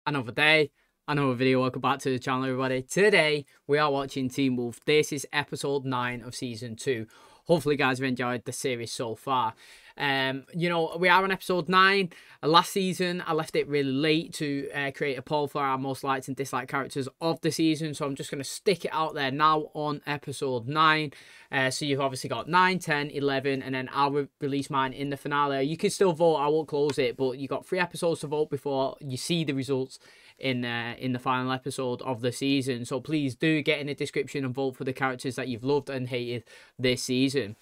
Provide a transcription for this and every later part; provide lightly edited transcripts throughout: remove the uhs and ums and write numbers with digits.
another day, another video. Welcome back to the channel, everybody. Today we are watching Teen Wolf. This is episode 9 of season 2. Hopefully guys have enjoyed the series so far. You know, we are on episode 9. Last season I left it really late to create a poll for our most liked and disliked characters of the season, so I'm just going to stick it out there now on episode 9. So you've obviously got 9, 10, 11, and then I'll release mine in the finale. You can still vote, I won't close it, but you got 3 episodes to vote before you see the results in the final episode of the season. So please do get in the description and vote for the characters that you've loved and hated this season.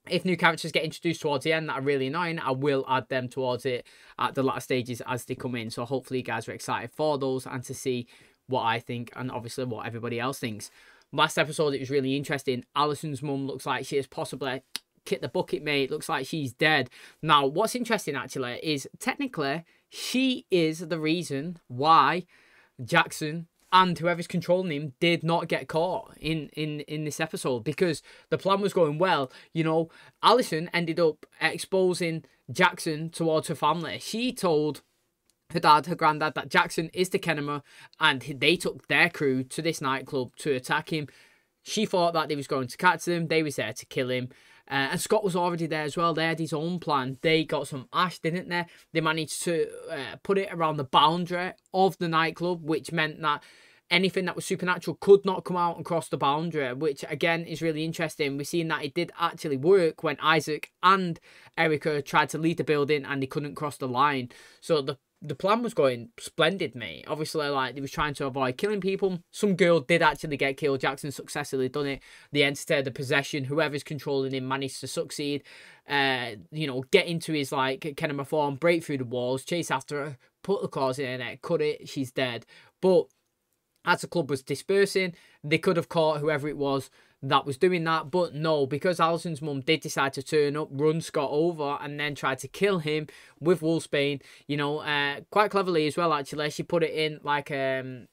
If new characters get introduced towards the end that are really annoying, I will add them towards it at the latter stages as they come in. So hopefully you guys are excited for those and to see what I think and obviously what everybody else thinks. Last episode, it was really interesting. Alison's mum looks like she has possibly kicked the bucket, mate. Looks like she's dead. Now, what's interesting actually is technically she is the reason why Jackson and whoever's controlling him did not get caught in this episode, because the plan was going well. You know, Alison ended up exposing Jackson towards her family. She told her dad, her granddad, that Jackson is the Kenema, and they took their crew to this nightclub to attack him. She thought that they was going to catch them. They was there to kill him. And Scott was already there as well. They had his own plan. They got some ash, didn't they? They managed to put it around the boundary of the nightclub, which meant that anything that was supernatural could not come out and cross the boundary, which again is really interesting. We've seen that it did actually work when Isaac and Erica tried to leave the building and they couldn't cross the line. So the plan was going splendid, mate. Obviously, like, they was trying to avoid killing people. Some girl did actually get killed. Jackson successfully done it. The entity, the possession, whoever's controlling him managed to succeed. You know, get into his, like, Kenema form, break through the walls, chase after her, put the claws in her neck, cut it, she's dead. But as the club was dispersing, they could have caught whoever it was that was doing that, but no, because Alison's mum did decide to turn up, run Scott over, and then try to kill him with Wolfsbane, you know, quite cleverly as well, actually. She put it in like a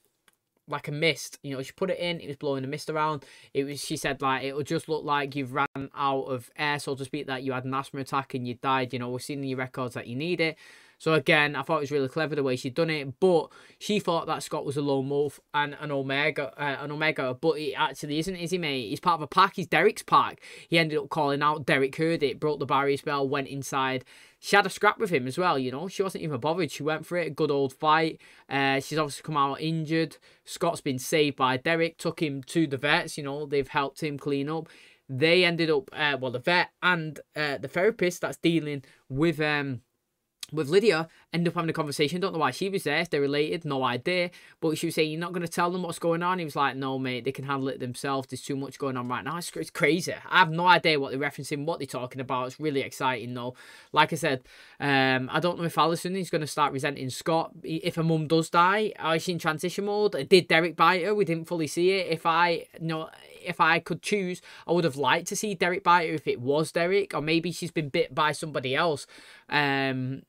mist, you know, she put it in, it was blowing a mist around. It was, she said, like, it'll just look like you've ran out of air, so to speak, that you had an asthma attack and you died, you know, we've seen in your records that you need it. So again, I thought it was really clever the way she'd done it, but she thought that Scott was a lone wolf and an omega, but he actually isn't, is he, mate? He's part of a pack. He's Derek's pack. He ended up calling out. Derek heard it, broke the barrier spell, went inside. She had a scrap with him as well, you know. She wasn't even bothered. She went for it. A good old fight. She's obviously come out injured. Scott's been saved by Derek, took him to the vets, you know. They've helped him clean up. They ended up, well, the vet and the therapist that's dealing with Lydia ended up having a conversation. Don't know why she was there, if they're related, no idea. But she was saying, you're not going to tell them what's going on? He was like, no, mate, they can handle it themselves. There's too much going on right now. It's crazy. I have no idea what they're referencing, what they're talking about. It's really exciting, though. Like I said, I don't know if Alison is going to start resenting Scott if her mum does die. Is she in transition mode? Did Derek bite her? We didn't fully see it. If I could choose, I would have liked to see Derek bite her if it was Derek, or maybe she's been bit by somebody else.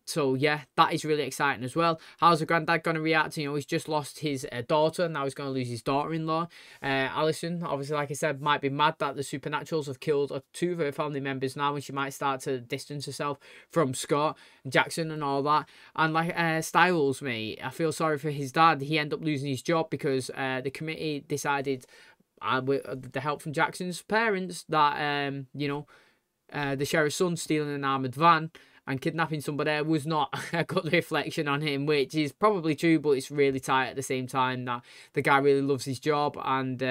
So yeah, that is really exciting as well. How's the granddad going to react? You know, he's just lost his daughter, now he's going to lose his daughter-in-law. Alison, obviously, like I said, might be mad that the Supernaturals have killed 2 of her family members now, and she might start to distance herself from Scott and Jackson and all that. And like Styles, mate, I feel sorry for his dad. He ended up losing his job because the committee decided, with the help from Jackson's parents, that you know, the sheriff's son stealing an armoured van and kidnapping somebody was not a good reflection on him, which is probably true, but it's really tight at the same time that the guy really loves his job, and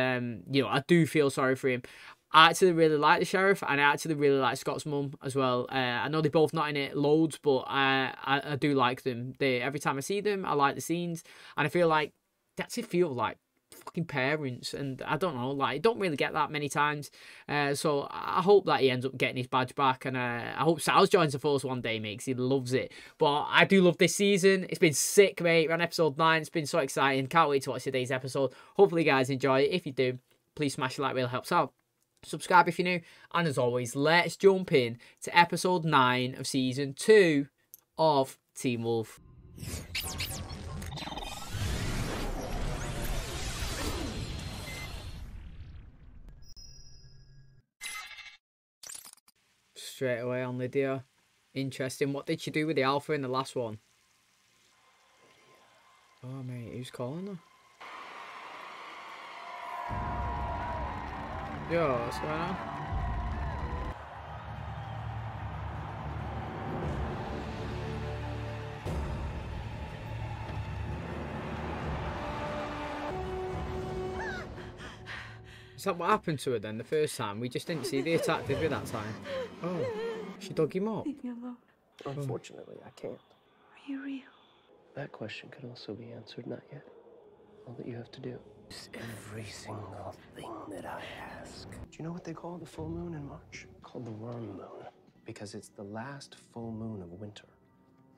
you know, I do feel sorry for him. I actually really like the sheriff, and I actually really like Scott's mum as well. I know they're both not in it loads, but I do like them. Every time I see them, I like the scenes, and I feel like they actually feel like fucking parents, and I don't know, like, don't really get that many times. So I hope that he ends up getting his badge back, and I hope Styles joins the force one day, mate, because he loves it. But I do love this season. It's been sick, mate. We're on episode 9. It's been so exciting. Can't wait to watch today's episode. Hopefully you guys enjoy it. If you do, please smash the like, really helps out. Subscribe if you're new, and as always, let's jump in to episode 9 of season 2 of Teen Wolf. Straight away on Lydia. Interesting. What did she do with the alpha in the last one? Oh, mate, who's calling her? Yo, what's going on? Is that what happened to her then the first time? We just didn't see the attack, did we, that time? Oh, she dug him up. Leave me alone. Unfortunately, I can't. Are you real? That question could also be answered, not yet. All that you have to do is every single thing that I ask. Do you know what they call the full moon in March? Called the worm moon. Because it's the last full moon of winter.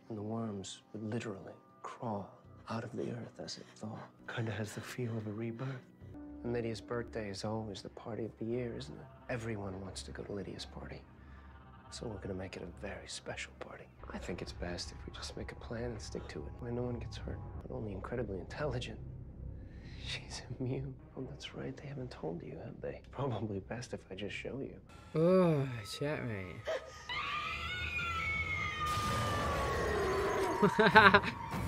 And the worms would literally crawl out of the earth as it thawed. Kinda has the feel of a rebirth. And Lydia's birthday is always the party of the year, isn't it? Everyone wants to go to Lydia's party. So we're gonna make it a very special party. I think it's best if we just make a plan and stick to it, where no one gets hurt. Not only incredibly intelligent, she's immune. Oh, that's right, they haven't told you, have they? Probably best if I just show you. Oh, shit, mate.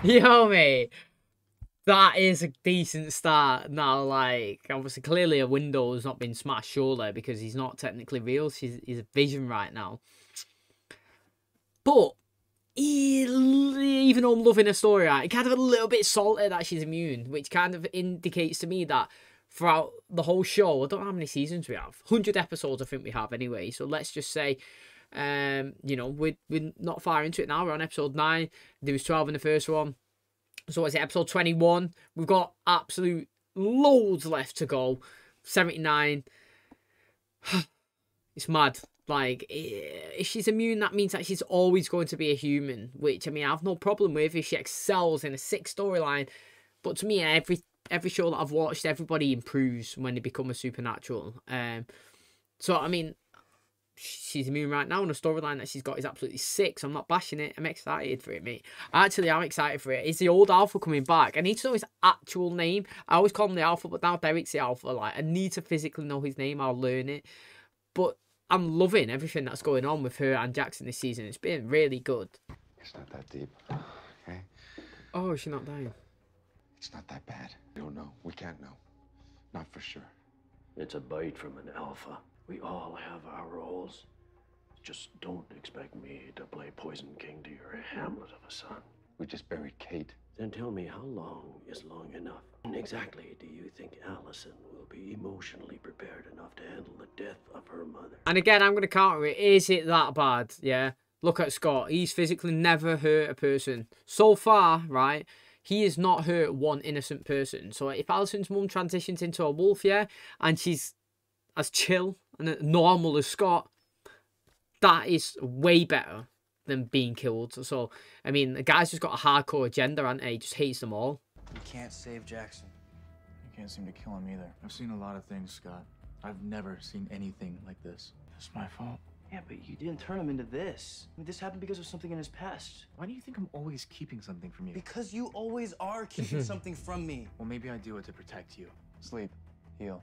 Yo, mate. That is a decent start. Now, like, obviously, clearly a window has not been smashed, surely, because he's not technically real. He's a vision right now. But, even though I'm loving the story, right, it kind of a little bit salty that she's immune, which kind of indicates to me that throughout the whole show, I don't know how many seasons we have. 100 episodes, I think we have anyway. So let's just say, you know, we're not far into it now. We're on episode 9. There was 12 in the first one. So what's it, episode 21? We've got absolute loads left to go. 79. It's mad. Like, if she's immune, that means that she's always going to be a human. Which, I mean, I have no problem with if she excels in a sick storyline. But to me, every show that I've watched, everybody improves when they become a supernatural. So, I mean, she's immune right now, and the storyline that she's got is absolutely sick, so I'm not bashing it. I'm excited for it, mate. Actually, I'm excited for it. Is the old Alpha coming back? I need to know his actual name. I always call him the Alpha, but now Derek's the Alpha. Like, I need to physically know his name. I'll learn it. But I'm loving everything that's going on with her and Jackson this season. It's been really good. It's not that deep, okay? Oh, she's not dying. It's not that bad. We don't know. We can't know. Not for sure. It's a bite from an alpha. We all have our roles. Just don't expect me to play Poison King to your Hamlet of a son. We just buried Kate. Then tell me, how long is long enough? And exactly do you think Allison will be emotionally prepared enough to handle the death of her mother? And again, I'm going to counter it. Is it that bad? Yeah. Look at Scott. He's physically never hurt a person. So far, right, he has not hurt one innocent person. So if Allison's mum transitions into a wolf, yeah, and she's as chill and normal as Scott, that is way better than being killed. So, I mean, the guy's just got a hardcore agenda, and he just hates them all. You can't save Jackson. You can't seem to kill him either. I've seen a lot of things, Scott. I've never seen anything like this. It's my fault. Yeah, but you didn't turn him into this. I mean, this happened because of something in his past. Why do you think I'm always keeping something from you? Because you always are keeping something from me. Well, maybe I do it to protect you. Sleep, heal,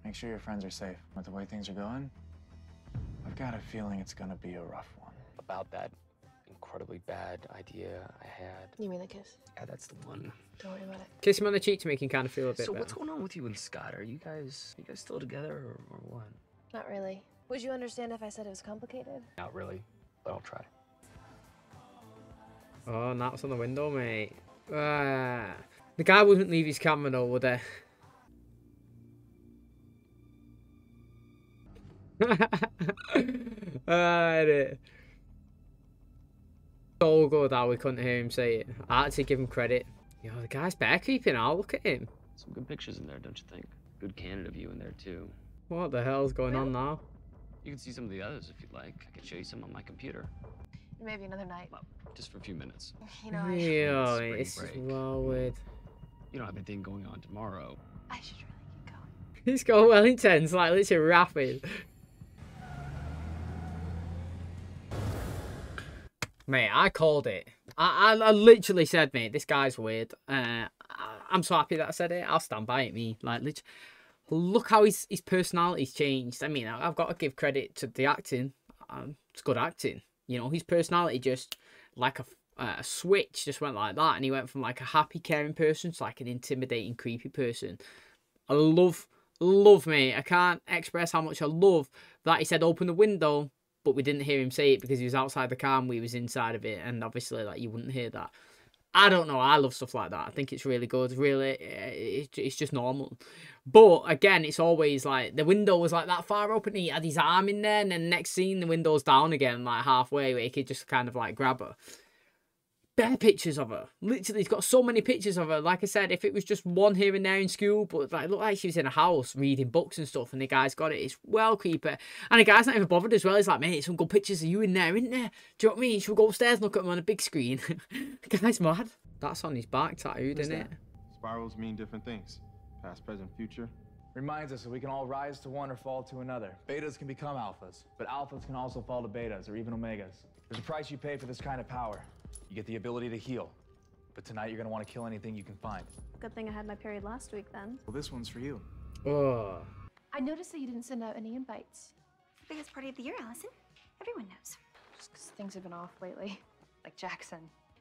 make sure your friends are safe. With the way things are going, I've got a feeling it's gonna be a rough one. About that incredibly bad idea I had. You mean the kiss? Yeah, that's the one. Don't worry about it. Kiss him on the cheek to make him kind of feel a bit So better. what's going on with you and Scott? Are you guys still together or what? Not really. Would you understand if I said it was complicated? Not really, but I'll try. Oh, that's on the window, mate. The guy wouldn't leave his camera though, would he? So good how we couldn't hear him say it. I had to give him credit. Yo, the guy's bear creeping out. Look at him. Some good pictures in there, don't you think? Good candid of you in there too. What the hell's going on now? You can see some of the others if you'd like. I can show you some on my computer. Maybe another night. Well, just for a few minutes. You know, Yo, Spring this is break. well weird. You don't have anything going on tomorrow. I should really keep going. He's got well intense, like literally rapid. Mate, I called it. I literally said, mate, this guy's weird. I'm so happy that I said it. I'll stand by it, me. Like, literally, look how his personality's changed. I mean, I've got to give credit to the acting. It's good acting. You know, his personality just like a switch just went like that, and he went from like a happy, caring person to like an intimidating, creepy person. I love, mate. I can't express how much I love that he said open the window, but we didn't hear him say it because he was outside the car and we was inside of it, and obviously like you wouldn't hear that. I don't know. I love stuff like that. I think it's really good. Really, it's just normal. But again, it's always like the window was like that far open. He had his arm in there, and then next scene the window's down again, like halfway, where he could just kind of like grab her. Bare pictures of her. Literally, he's got so many pictures of her. Like I said, if it was just one here and there in school, but like, it looked like she was in a house reading books and stuff, and the guy's got it. It's well creepy. And the guy's not even bothered as well. He's like, mate, some good pictures of you in there, isn't there? Do you know what I mean? Should we go upstairs and look at them on a big screen? The guy's mad. That's on his back tattooed, isn't it? Spirals mean different things. Past, present, future. Reminds us that we can all rise to one or fall to another. Betas can become alphas, but alphas can also fall to betas or even omegas. There's a price you pay for this kind of power. You get the ability to heal. But tonight you're gonna want to kill anything you can find. Good thing I had my period last week then. Well, this one's for you. Oh. I noticed that you didn't send out any invites. Biggest party of the year, Allison. Everyone knows. Just 'cause things have been off lately. Like Jackson.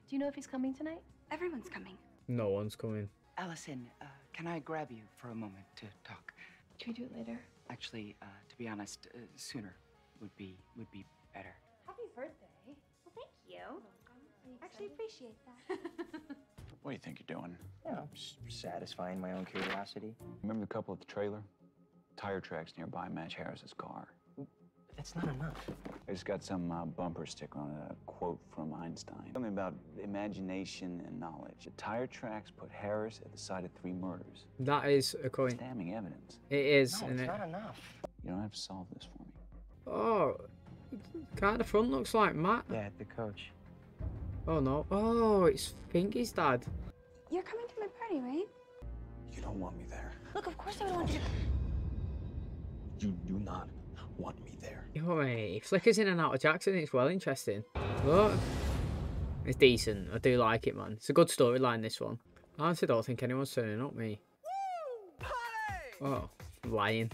Do you know if he's coming tonight? Everyone's coming. No one's coming. Allison, can I grab you for a moment to talk? Can we do it later? Actually, to be honest, sooner would be better. Happy birthday. Well, thank you. Actually appreciate that. What do you think you're doing? Yeah, I'm just satisfying my own curiosity. Remember the couple at the trailer? Tire tracks nearby match Harris's car. That's not enough. I just got some bumper sticker on it, a quote from Einstein. Something about imagination and knowledge. The tire tracks put Harris at the site of 3 murders. That is a coin. Damning evidence. It is, No, isn't it's it? not enough. You don't have to solve this for me. Oh, kind of front looks like Matt. Dad, the coach. Oh no. Oh, it's Finky's dad. You're coming to my party, right? You don't want me there. Look, of course I would want you to. You do not want me there. Yo, mate, he flickers in and out of Jackson. It's well interesting. Look. It's decent. I do like it, man. It's a good storyline, this one. I honestly don't think anyone's turning up me. Oh, lying.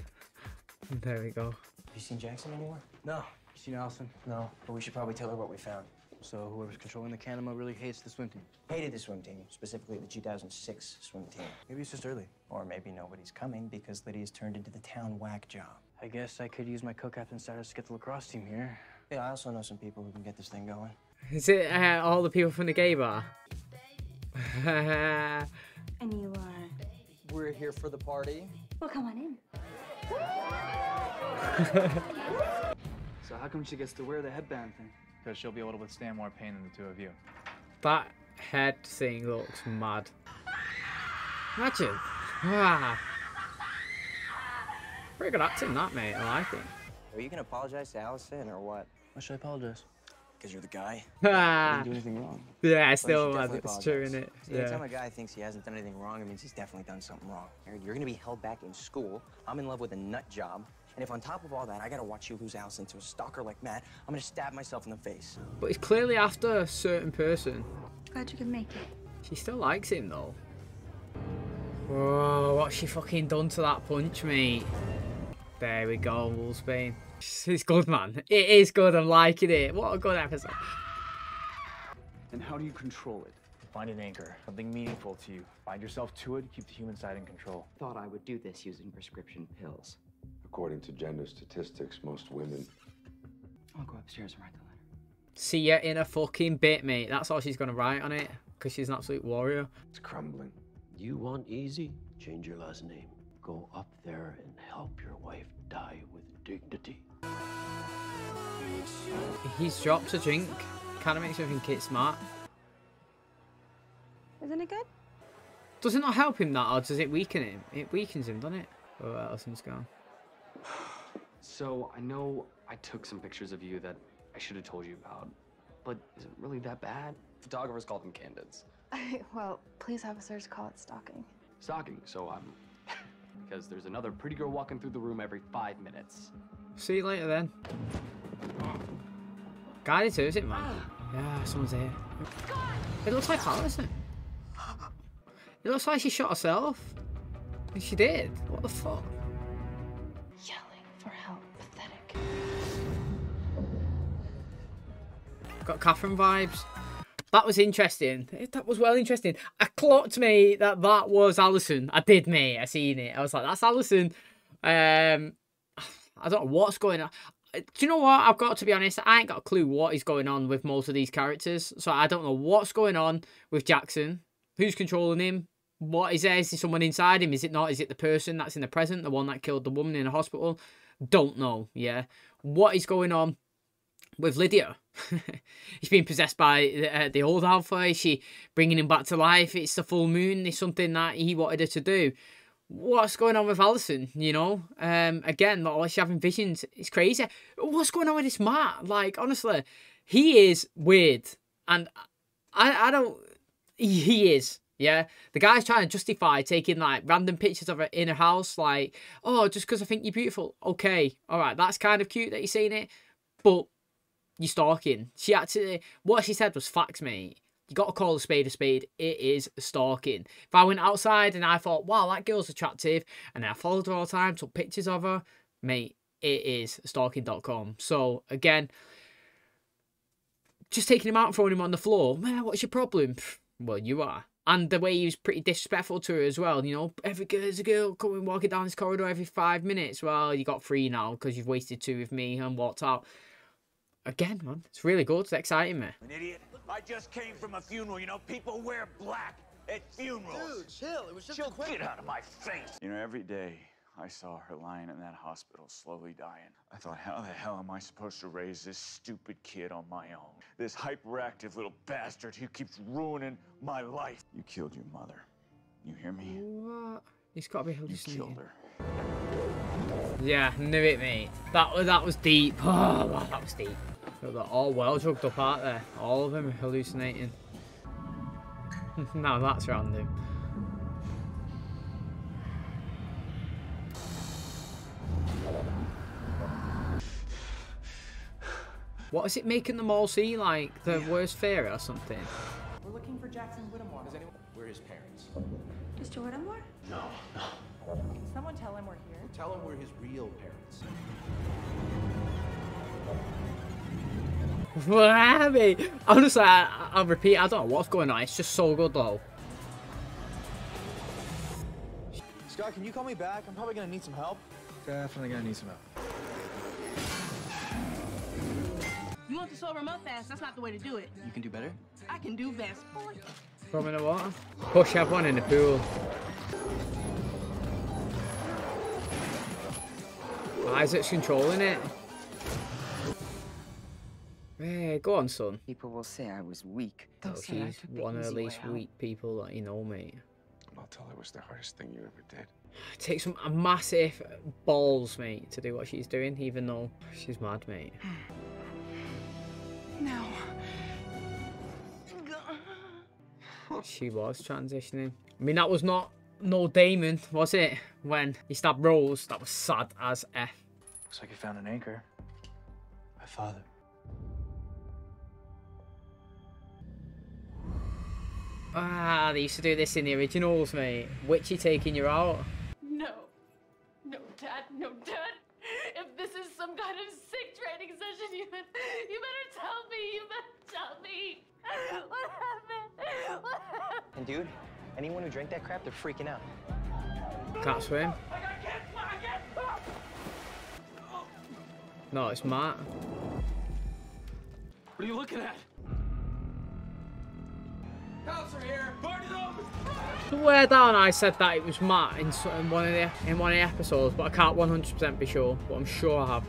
There we go. Have you seen Jackson anywhere? No. You seen Allison? No, but we should probably tell her what we found. So whoever's controlling the Canema really hates the swim team. Hated the swim team, specifically the 2006 swim team. Maybe it's just early. Or maybe nobody's coming because Lydia's turned into the town whack job. I guess I could use my co-captain status to get the lacrosse team here. Yeah, I also know some people who can get this thing going. Is it all the people from the gay bar? And you are? We're here for the party. Well, come on in. So how come she gets to wear the headband thing? Because she'll be able to withstand more pain than the two of you. That head thing looks mad. Imagine. Ah. Pretty good acting, that, mate. I like it. Are you gonna apologize to Allison or what? Why should I apologize? Because you're the guy. I Ah. didn't do anything wrong. Yeah, Well, still you should mad. definitely It's true, apologize. innit? See, anytime Yeah. a guy thinks he hasn't done anything wrong, it means he's definitely done something wrong. You're gonna be held back in school. I'm in love with a nut job. And if on top of all that, I gotta watch you lose Allison to a stalker like Matt, I'm gonna stab myself in the face. But he's clearly after a certain person. Glad you could make it. She still likes him, though. Whoa, what's she fucking done to that punch, mate? There we go, Wolfsbane. It's good, man. It is good. I'm liking it. What a good episode. And how do you control it? Find an anchor, something meaningful to you. Bind yourself to it, keep the human side in control. Thought I would do this using prescription pills. According to gender statistics, most women. I'll go upstairs and write the letter. See ya in a fucking bit, mate. That's all she's going to write on it. Because she's an absolute warrior. It's crumbling. You want easy? Change your last name. Go up there and help your wife die with dignity. He's dropped a drink. Kind of makes me think it's smart. Isn't it good? Does it not help him that, or does it weaken him? It weakens him, doesn't it? Oh, Allison's gone. So, I know I took some pictures of you that I should have told you about, but is it really that bad? Photographers call them candids. Well, police officers call it stalking. Stalking, so I'm... because there's another pretty girl walking through the room every 5 minutes. See you later, then. Guy deserves it, man. Yeah, someone's here. It looks like Allison. It looks like she shot herself. And she did. What the fuck? Yelling for help. Pathetic. Got Catherine vibes. that was interesting. That was well interesting. I clocked, mate, that was Alison. I did, mate. I seen it. I was like, that's Alison. I don't know what's going on. Do you know what? I've got to be honest. I ain't got a clue what is going on with most of these characters. So I don't know what's going on with Jackson. Who's controlling him? What is there? Is there someone inside him? Is it not? Is it the person that's in the present? The one that killed the woman in the hospital? Don't know, yeah. What is going on with Lydia? He's being possessed by the old Alpha. Is she bringing him back to life? It's the full moon. It's something that he wanted her to do. What's going on with Alison, you know? Again, like, she's having visions. It's crazy. What's going on with this Matt? Like, honestly, he is weird. And I don't... He is, yeah? The guy's trying to justify taking, like, random pictures of her in her house. Like, oh, just because I think you're beautiful. Okay, all right, that's kind of cute that you're saying it. But you're stalking. She actually... What she said was facts, mate. You got to call a spade a spade. It is stalking. If I went outside and I thought, wow, that girl's attractive, and I followed her all the time, took pictures of her, mate, it is stalking.com. So, again, just taking him out and throwing him on the floor, man, what's your problem? Well, you are. And the way he was pretty disrespectful to her as well, you know, there's a girl coming walking down this corridor every 5 minutes. Well, you got 3 now because you've wasted 2 with me and walked out. Again, man, it's really good. It's exciting me. An idiot. I just came from a funeral. You know, people wear black at funerals. Dude, chill. It was just a quick... Get out of my face. You know, every day I saw her lying in that hospital, slowly dying. I thought, how the hell am I supposed to raise this stupid kid on my own? This hyperactive little bastard who keeps ruining my life. You killed your mother. You hear me? What? He's got to be hallucinating. You killed her. Yeah, knew it, mate. That was deep. Oh, wow, that was deep. They're all well drugged up out there. All of them are hallucinating. Now that's random. What is it making them all see? Like the worst fairy or something? We're looking for Jackson Whittemore. Does anyone... We're his parents. Mr. Whittemore? No. Can someone tell him we're here? Tell him we're his real parents. What? Honestly, I'll repeat. I don't know what's going on. It's just so good though. Scott, can you call me back? I'm probably gonna need some help. Definitely gonna need some help. You want to solve remote fast, that's not the way to do it. You can do better? I can do best for you. Throw him in the water. Push everyone in the pool. Isaac's controlling it. Hey, go on, son. People will say I was weak. Oh, she's one of the least weak people that you know, mate. I'll tell her it was the hardest thing you ever did. It takes some massive balls, mate, to do what she's doing, even though she's mad, mate. No. She was transitioning. I mean, that was not no Damon, was it? When he stabbed Rose, that was sad as F. Looks like you found an anchor. My father. Ah, they used to do this in the originals, mate. Witchy taking you out. No. No, Dad. No, Dad. If this is some kind of sick training session, you better tell me. You better tell me. What happened? What happened? And dude, anyone who drank that crap, they're freaking out. Can't swim. No, it's Matt. What are you looking at? Cops are here. Burn it up. Swear down, I said that it was Matt in one of the episodes, but I can't 100% be sure. But I'm sure I have.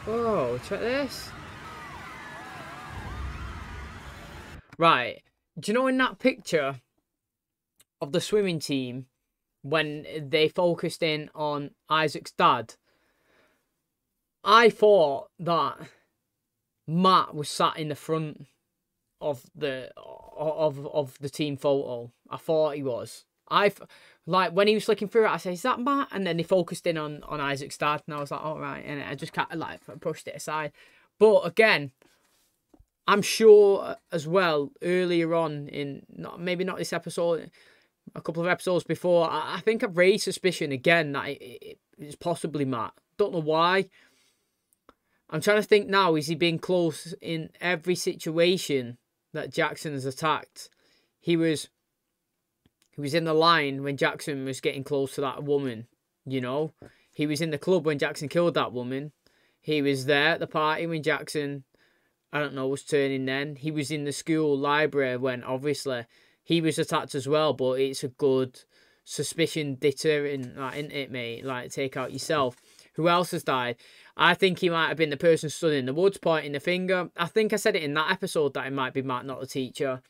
Oh, check this. Right, do you know in that picture of the swimming team when they focused in on Isaac's dad? I thought that Matt was sat in the front of the team photo. I thought he was. Like when he was flicking through it, I said, "Is that Matt?" And then they focused in on Isaac's dad, and I was like, "All right," and I just kind of like pushed it aside. But again, I'm sure as well earlier on in maybe not this episode, a couple of episodes before, I think I've raised suspicion again that it's possibly Matt. Don't know why. I'm trying to think now, is he being close in every situation that Jackson has attacked, he was in the line when Jackson was getting close to that woman, you know. He was in the club when Jackson killed that woman. He was there at the party when Jackson, I don't know, was turning then. He was in the school library when, obviously, he was attacked as well, but it's a good suspicion deterrent, like, isn't it, mate? Like, take out yourself. Who else has died? I think he might have been the person stood in the woods pointing the finger. I think I said it in that episode that it might be Matt, not the teacher.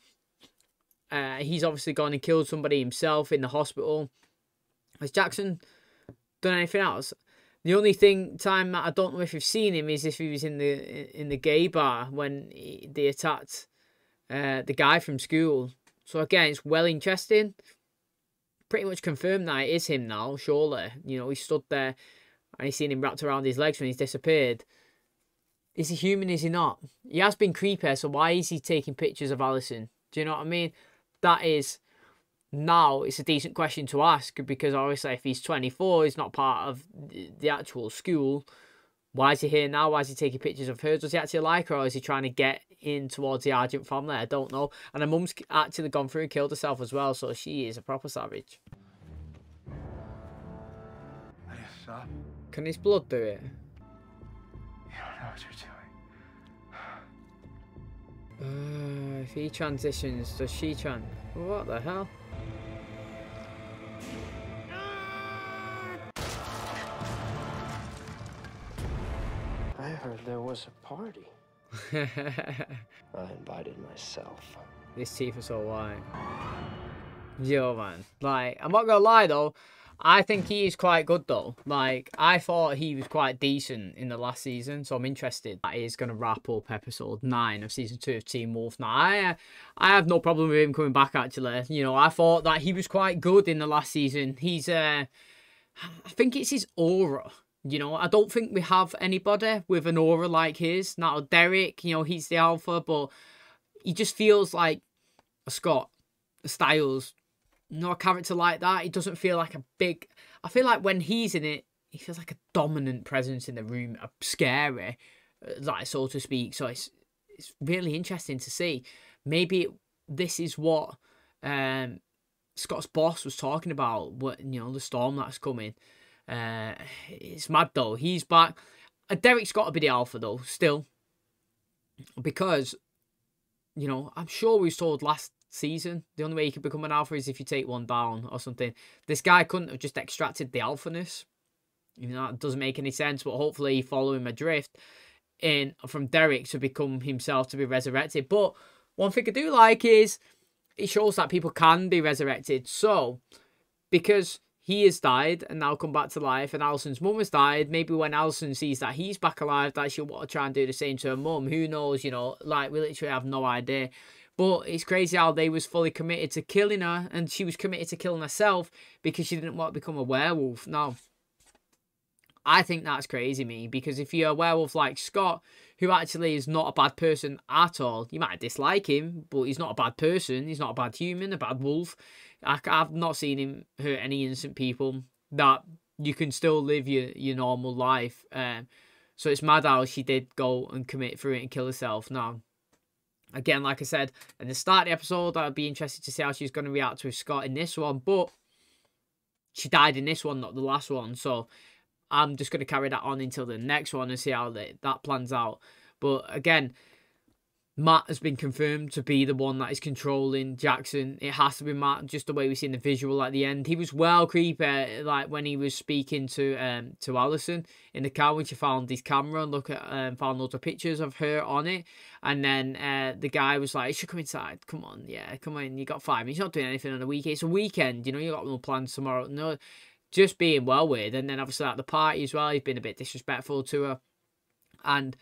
He's obviously gone and killed somebody himself in the hospital. Has Jackson done anything else? The only time that I don't know if you've seen him is if he was in the gay bar when they attacked the guy from school. So again, it's well interesting. Pretty much confirmed that it is him now, surely. You know, he stood there and he's seen him wrapped around his legs when he's disappeared. Is he human, is he not? He has been creepy, so why is he taking pictures of Alison? Do you know what I mean? That is, now it's a decent question to ask, because obviously if he's 24, he's not part of the actual school. Why is he here now? Why is he taking pictures of her? Does he actually like her, or is he trying to get in towards the Argent family? I don't know. And her mum's actually gone through and killed herself as well, so she is a proper savage. Stop. Can his blood do it? You don't know what you're doing. If he transitions, does she What the hell? I heard there was a party. I invited myself. His teeth are so white. Yo, man. Like, I'm not gonna lie, though. I think he is quite good, though. Like, I thought he was quite decent in the last season, so I'm interested. That is going to wrap up episode 9 of season 2 of Teen Wolf. Now, I have no problem with him coming back, actually. You know, I thought that he was quite good in the last season. He's, I think it's his aura. You know, I don't think we have anybody with an aura like his. Now, Derek, you know, he's the alpha, but he just feels like a Scott, a Styles, not a character like that. He doesn't feel like a big... I feel like when he's in it, he feels like a dominant presence in the room, a scary, like, so to speak. So it's really interesting to see. Maybe this is what Scott's boss was talking about. What, you know, the storm that's coming. It's mad though. He's back. Derek's got to be the alpha though, still, because, you know, I'm sure we was told last season the only way you can become an alpha is if you take one down or something. This guy couldn't have just extracted the alphaness. You know, that doesn't make any sense, but hopefully follow him adrift in from Derek to become himself, to be resurrected. But one thing I do like is it shows that people can be resurrected. So, because he has died and now come back to life, and Alison's mum has died, maybe when Alison sees that he's back alive, that she'll want to try and do the same to her mum. Who knows, you know, like, we literally have no idea. But it's crazy how they was fully committed to killing her, and she was committed to killing herself because she didn't want to become a werewolf. Now, I think that's crazy, me, because if you're a werewolf like Scott, who actually is not a bad person at all, you might dislike him, but he's not a bad person, he's not a bad human, a bad wolf. I've not seen him hurt any innocent people, that you can still live your normal life. So it's mad how she did go and commit through it and kill herself. Now, again, like I said, in the start of the episode, I'd be interested to see how she's going to react with Scott in this one, but she died in this one, not the last one, so I'm just going to carry that on until the next one and see how that plans out. But again, Matt has been confirmed to be the one that is controlling Jackson. It has to be Matt, just the way we see in the visual at the end. He was well creepy, like when he was speaking to Alison in the car when she found his camera and found loads of pictures of her on it. And then the guy was like, "You should come inside. Come on, yeah, come on. You got 5 minutes. You're not doing anything on the weekend. It's a weekend. You know, you got no plans tomorrow." No, just being well weird. And then obviously at the party as well, he's been a bit disrespectful to her. And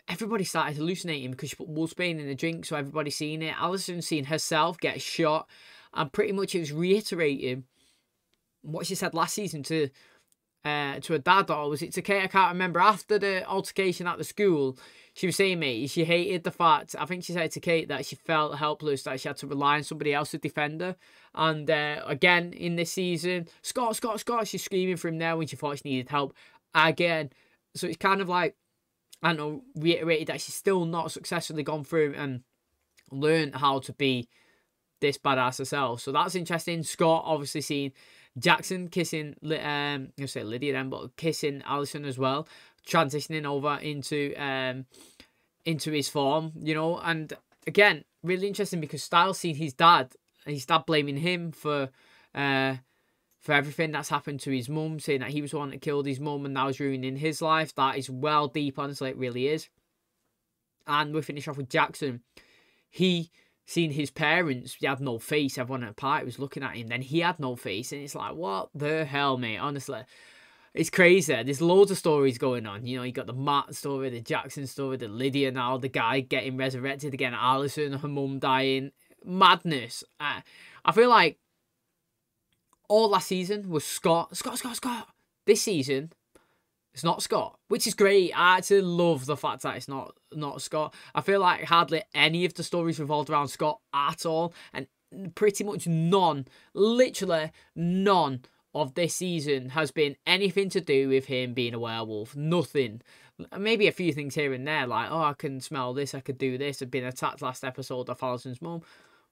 everybody started hallucinating because she put wolfsbane in the drink, so everybody seen it. Alison seen herself get shot, and pretty much it was reiterating what she said last season to her dad, or was it to Kate? I can't remember. After the altercation at the school, she was saying, mate, she hated the fact, I think she said to Kate that she felt helpless, that she had to rely on somebody else to defend her. And again, in this season, Scott, she's screaming for him there when she thought she needed help again. So it's kind of like, I don't know, reiterated that she's still not successfully gone through and learn how to be this badass herself. So that's interesting. Scott obviously seeing Jackson kissing, I say Lydia then, but kissing Allison as well, transitioning over into his form, you know. And again, really interesting because Styles seen his dad blaming him for everything that's happened to his mum, saying that he was the one that killed his mum and now is ruining his life. That is well deep, honestly, it really is. And we finish off with Jackson. He seen his parents, he had no face, everyone at the party was looking at him, then he had no face, and it's like, what the hell, mate, honestly. It's crazy. There's loads of stories going on. You know, you got the Matt story, the Jackson story, the Lydia now, the guy getting resurrected again, Alison, her mum dying. Madness. I feel like all last season was Scott. This season, it's not Scott, which is great. I actually love the fact that it's not Scott. I feel like hardly any of the stories revolved around Scott at all, and pretty much none, literally none of this season has been anything to do with him being a werewolf. Nothing. Maybe a few things here and there, like, oh, I can smell this, I could do this, I've been attacked last episode of Alison's mum.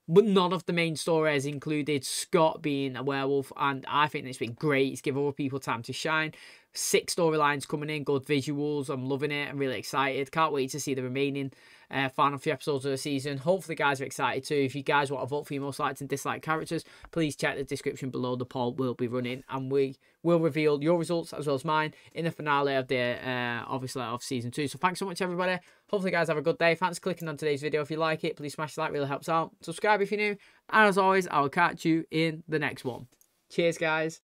But none of the main story has included Scott being a werewolf, and I think it's been great. It's given other people time to shine. 6 storylines coming in, good visuals. I'm loving it. I'm really excited. Can't wait to see the remaining final few episodes of the season. Hopefully, guys are excited too. If you guys want to vote for your most liked and disliked characters, please check the description below. The poll will be running, and we will reveal your results as well as mine in the finale of the obviously of season 2. So thanks so much, everybody. Hopefully, guys have a good day. Thanks for clicking on today's video. If you like it, please smash the like. Really helps out. Subscribe if you're new. And as always, I will catch you in the next one. Cheers, guys.